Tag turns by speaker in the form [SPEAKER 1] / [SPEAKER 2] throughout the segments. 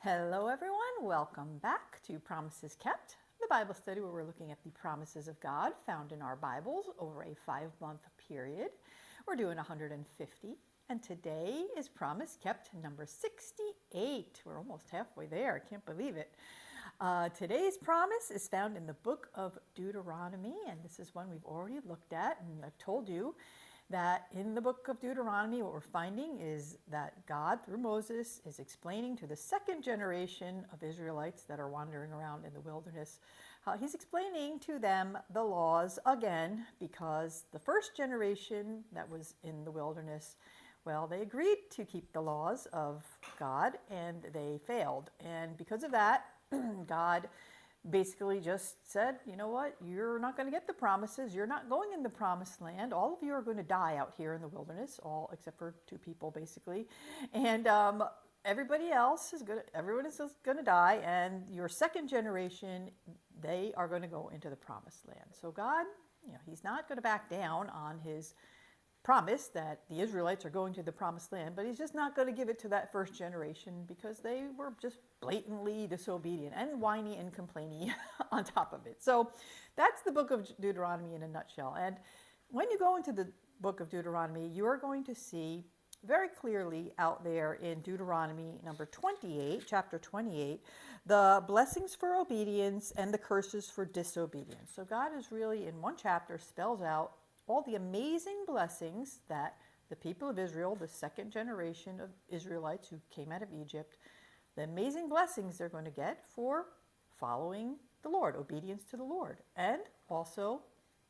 [SPEAKER 1] Hello everyone, welcome back to Promises Kept, the Bible study where we're looking at the promises of God found in our Bibles over a 5-month period. We're doing 150, and today is Promise Kept number 68. We're almost halfway there, I can't believe it. Today's promise is found in the book of Deuteronomy, and this is one we've already looked at, and I've told you that in the book of Deuteronomy, what we're finding is that God, through Moses, is explaining to the second generation of Israelites that are wandering around in the wilderness, he's explaining to them the laws again, because the first generation that was in the wilderness, well, they agreed to keep the laws of God, and they failed. And because of that, God basically just said, you know what, you're not going to get the promises, you're not going in the promised land, all of you are going to die out here in the wilderness, all except for 2 people basically, and everybody else is everyone is going to die, and your second generation, they are going to go into the promised land. So God, he's not going to back down on his promise that the Israelites are going to the promised land, but he's just not going to give it to that first generation because they were just blatantly disobedient and whiny and complainy on top of it. So that's the book of Deuteronomy in a nutshell. And when you go into the book of Deuteronomy, you are going to see very clearly out there in Deuteronomy number 28, chapter 28, the blessings for obedience and the curses for disobedience. So God is really, in one chapter, spells out all the amazing blessings that the people of Israel, the second generation of Israelites who came out of Egypt, the amazing blessings they're going to get for following the Lord, obedience to the Lord. And also,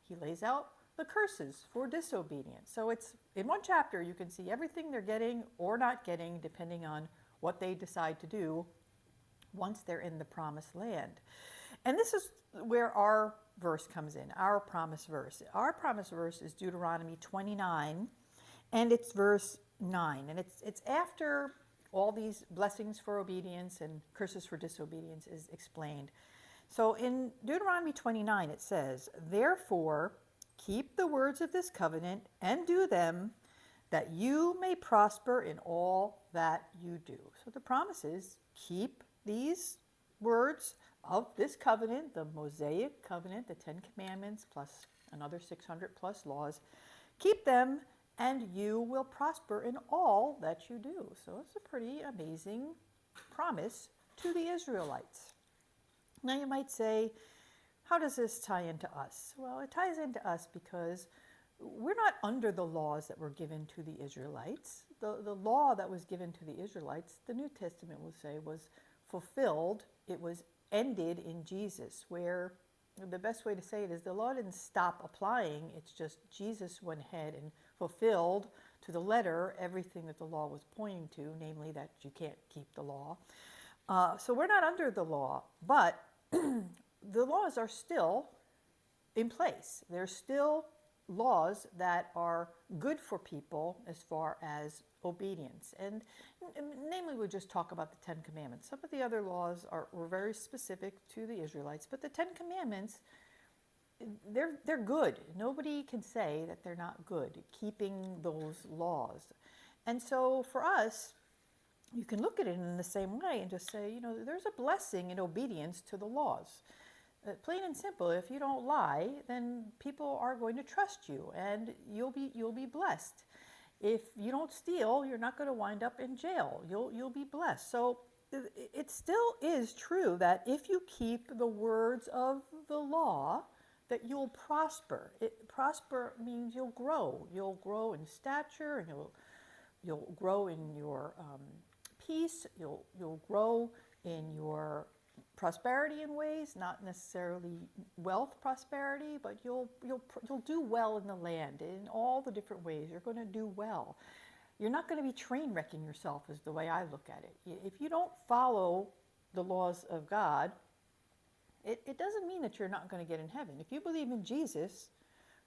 [SPEAKER 1] he lays out the curses for disobedience. So it's in one chapter, you can see everything they're getting or not getting, depending on what they decide to do once they're in the promised land. And this is where our verse comes in, our promise verse. Our promise verse is Deuteronomy 29, and it's verse 9. And it's after all these blessings for obedience and curses for disobedience is explained. So in Deuteronomy 29, it says, "Therefore, keep the words of this covenant and do them, that you may prosper in all that you do." So the promise is keep these words of this covenant, the Mosaic covenant, the 10 commandments plus another 600 plus laws. Keep them and you will prosper in all that you do. So it's a pretty amazing promise to the Israelites. Now you might say, how does this tie into us? Well, it ties into us because we're not under the laws that were given to the Israelites. The law that was given to the Israelites, the New Testament will say, was fulfilled. It was ended in Jesus, where the best way to say it is the law didn't stop applying. It's just Jesus went ahead and fulfilled to the letter everything that the law was pointing to, namely that you can't keep the law. So we're not under the law, but the laws are still in place. There's still laws that are good for people as far as obedience. And namely, we'll just talk about the 10 Commandments. Some of the other laws were very specific to the Israelites, but the 10 Commandments, they're good. Nobody can say that they're not good, keeping those laws. And so for us, you can look at it in the same way and just say, there's a blessing in obedience to the laws. Plain and simple, if you don't lie, then people are going to trust you and you'll be blessed. If you don't steal, you're not going to wind up in jail. You'll be blessed. So it still is true that if you keep the words of the law, that you'll prosper. Prosper means you'll grow. You'll grow in stature, and you'll grow in your peace. You'll grow in your prosperity in ways, not necessarily wealth prosperity, but you'll do well in the land in all the different ways. You're going to do well. You're not going to be train wrecking yourself, is the way I look at it. If you don't follow the laws of God, it doesn't mean that you're not going to get in heaven. If you believe in Jesus,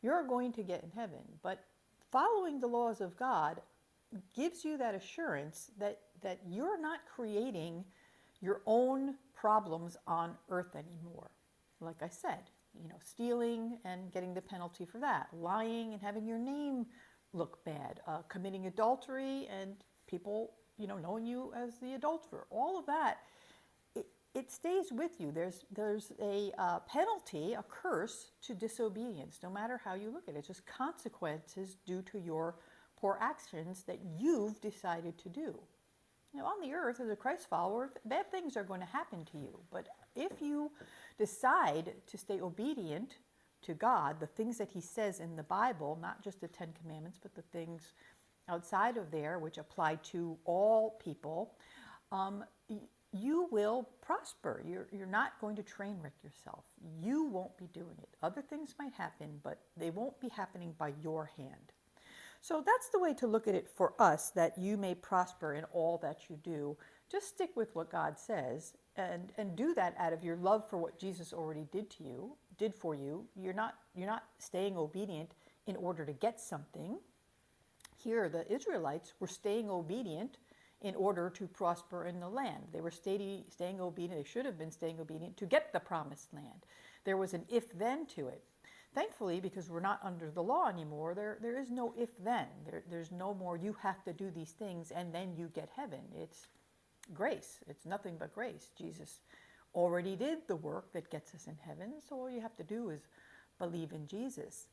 [SPEAKER 1] you're going to get in heaven. But following the laws of God gives you that assurance that you're not creating your own problems on earth anymore. Like I said, stealing and getting the penalty for that, lying and having your name look bad, committing adultery and people knowing you as the adulterer, all of that, it stays with you. There's a penalty, a curse to disobedience, no matter how you look at it. It's just consequences due to your poor actions that you've decided to do. On the earth, as a Christ follower, bad things are going to happen to you. But if you decide to stay obedient to God, the things that he says in the Bible, not just the 10 Commandments, but the things outside of there, which apply to all people, you will prosper. You're not going to train wreck yourself. You won't be doing it. Other things might happen, but they won't be happening by your hand. So that's the way to look at it for us, that you may prosper in all that you do. Just stick with what God says and do that out of your love for what Jesus already did for you. You're not staying obedient in order to get something. Here, the Israelites were staying obedient in order to prosper in the land. They were staying obedient. They should have been staying obedient to get the promised land. There was an if-then to it. Thankfully, because we're not under the law anymore, there is no if-then. There's no more you have to do these things and then you get heaven. It's grace. It's nothing but grace. Jesus already did the work that gets us in heaven, so all you have to do is believe in Jesus.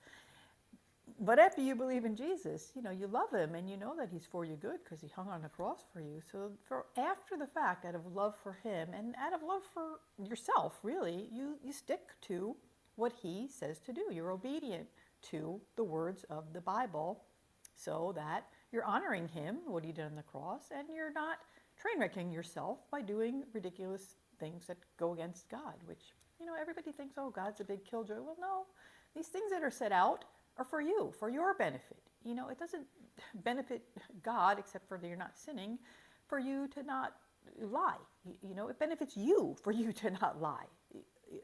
[SPEAKER 1] But after you believe in Jesus, you love him and you know that he's for you good because he hung on the cross for you. So after the fact, out of love for him and out of love for yourself, really, you stick to what he says to do. You're obedient to the words of the Bible so that you're honoring him, what he did on the cross, and you're not train wrecking yourself by doing ridiculous things that go against God, which, everybody thinks, oh, God's a big killjoy. Well, no, these things that are set out are for you, for your benefit. It doesn't benefit God, except for that you're not sinning, for you to not lie. It benefits you for you to not lie.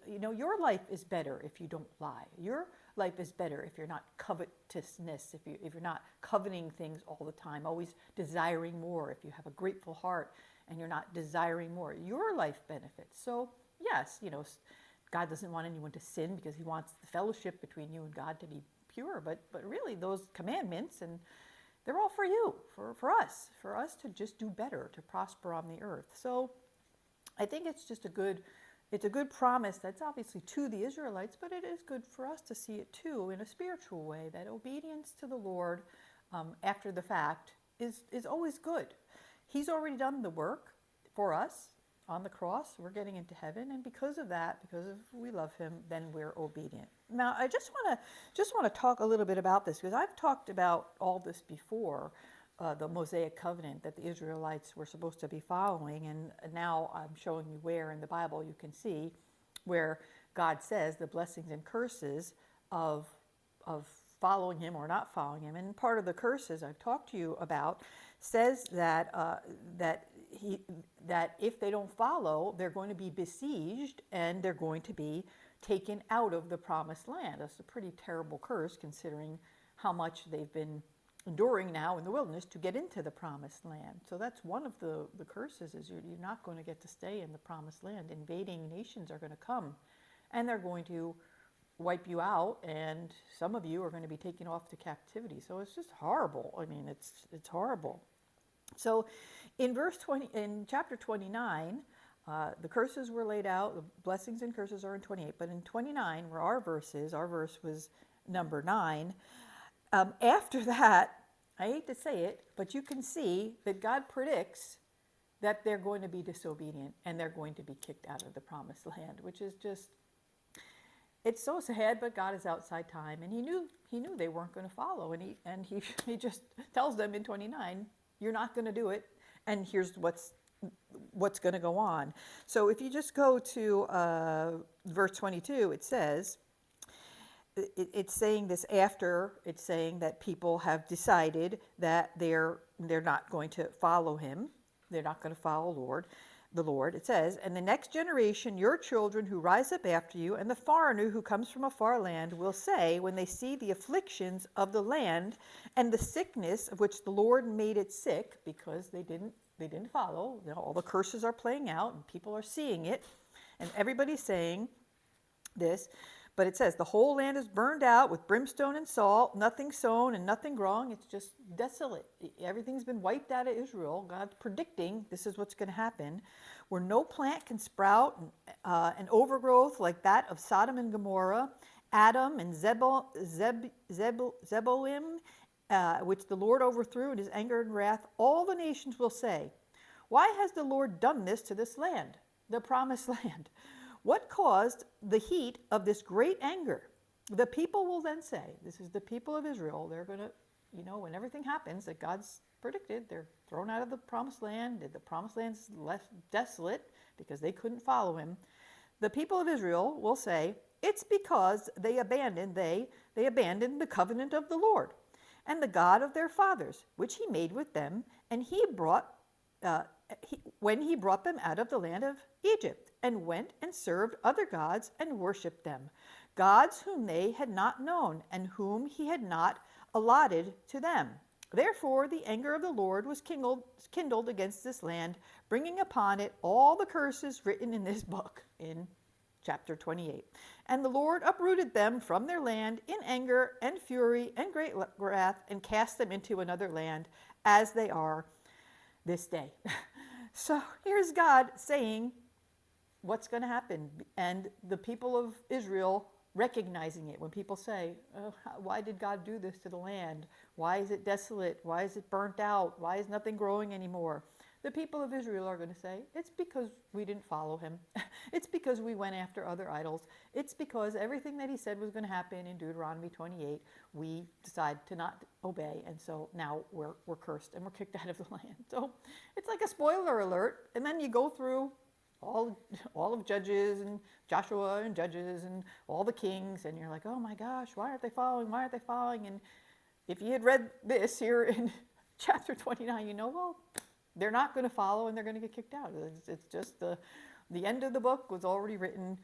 [SPEAKER 1] Your life is better if you don't lie. Your life is better if you're not covetousness, if you're not coveting things all the time, always desiring more, if you have a grateful heart and you're not desiring more. Your life benefits. So, yes, God doesn't want anyone to sin because he wants the fellowship between you and God to be pure, but really those commandments, and they're all for you, for us to just do better, to prosper on the earth. So I think it's just a good promise that's obviously to the Israelites, but it is good for us to see it too in a spiritual way, that obedience to the Lord after the fact is always good. He's already done the work for us on the cross. We're getting into heaven, and because of that, because we love him, then we're obedient. Now, I just want to talk a little bit about this, because I've talked about all this before, the Mosaic covenant that the Israelites were supposed to be following, and now I'm showing you where in the Bible you can see where God says the blessings and curses of following him or not following him. And part of the curses I've talked to you about says that that if they don't follow, they're going to be besieged and they're going to be taken out of the promised land. That's a pretty terrible curse, considering how much they've been enduring now in the wilderness to get into the promised land. So that's one of the curses, is you're not going to get to stay in the promised land. Invading nations are going to come and they're going to wipe you out, and some of you are going to be taken off to captivity. So it's just horrible. I mean, it's horrible. So in chapter 29, the curses were laid out. The blessings and curses are in 28, but in 29, where our verse was number 9. After that, I hate to say it, but you can see that God predicts that they're going to be disobedient and they're going to be kicked out of the promised land, which is just, it's so sad, but God is outside time, and he knew they weren't going to follow, and he just tells them in 29, you're not going to do it, and here's what's going to go on. So if you just go to verse 22, it says, it's saying this after it's saying that people have decided that they're not going to follow him. They're not going to follow the Lord. It says, and the next generation, your children who rise up after you, and the foreigner who comes from a far land will say, when they see the afflictions of the land and the sickness of which the Lord made it sick, because they didn't follow, all the curses are playing out and people are seeing it, and everybody's saying this, But it says the whole land is burned out with brimstone and salt, nothing sown and nothing growing. It's just desolate. Everything's been wiped out of Israel. God's predicting this is what's going to happen, where no plant can sprout, an overgrowth like that of Sodom and Gomorrah, Adam and Zeboim, which the Lord overthrew in his anger and wrath. All the nations will say, why has the Lord done this to this land, the promised land? What caused the heat of this great anger? The people will then say, this is the people of Israel. They're going to, when everything happens that God's predicted, they're thrown out of the promised land. The promised land's left desolate because they couldn't follow him. The people of Israel will say, it's because they abandoned the covenant of the Lord and the God of their fathers, which he made with them, and when he brought them out of the land of Egypt, and went and served other gods and worshipped them, gods whom they had not known and whom he had not allotted to them. Therefore the anger of the Lord was kindled against this land, bringing upon it all the curses written in this book, in chapter 28. And the Lord uprooted them from their land in anger and fury and great wrath, and cast them into another land, as they are this day. So here's God saying what's going to happen, and the people of Israel recognizing it. When people say, oh, why did God do this to the land? Why is it desolate? Why is it burnt out? Why is nothing growing anymore? The people of Israel are going to say, it's because we didn't follow him. It's because we went after other idols. It's because everything that he said was going to happen in Deuteronomy 28, we decided to not obey, and so now we're cursed and we're kicked out of the land. So it's like a spoiler alert, and then you go through all of Judges and Joshua and Judges and all the kings, and you're like, oh my gosh, why aren't they following? Why aren't they following? And if you had read this here in chapter 29, well, they're not going to follow and they're going to get kicked out. It's just the end of the book was already written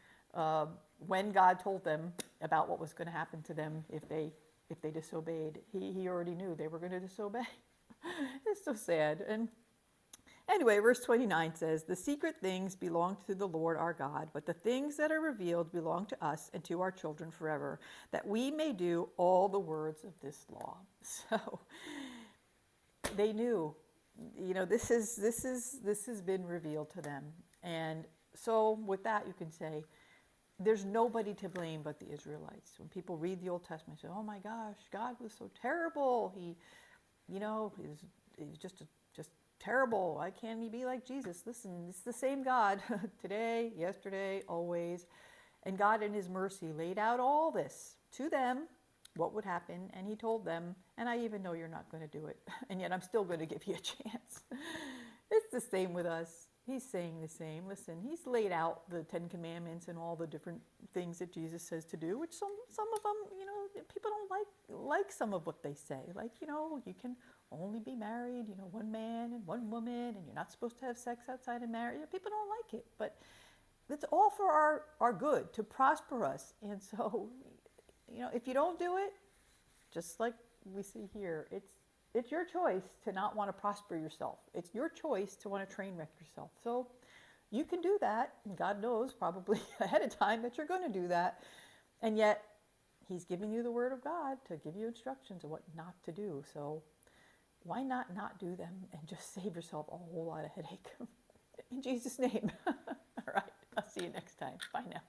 [SPEAKER 1] when God told them about what was going to happen to them if they disobeyed. He already knew they were going to disobey. It's so sad. And anyway, verse 29 says, the secret things belong to the Lord our God, but the things that are revealed belong to us and to our children forever, that we may do all the words of this law. So they knew, this has been revealed to them. And so with that, you can say, there's nobody to blame but the Israelites. When people read the Old Testament, they say, oh my gosh, God was so terrible. He was just terrible. Why can't he be like Jesus? Listen, it's the same God today, yesterday, always. And God in his mercy laid out all this to them, what would happen, and he told them, and I even know you're not going to do it, and yet I'm still going to give you a chance. It's the same with us. He's saying the same. Listen, he's laid out the 10 Commandments and all the different things that Jesus says to do, which some of them, people don't like some of what they say. Like, you can only be married, one man and one woman, and you're not supposed to have sex outside of marriage. People don't like it, but it's all for our good, to prosper us. And so, if you don't do it, just like we see here, it's your choice to not want to prosper yourself. It's your choice to want to train wreck yourself. So you can do that. And God knows probably ahead of time that you're going to do that. And yet he's giving you the word of God to give you instructions of what not to do. So why not do them and just save yourself a whole lot of headache? In Jesus' name. All right. I'll see you next time. Bye now.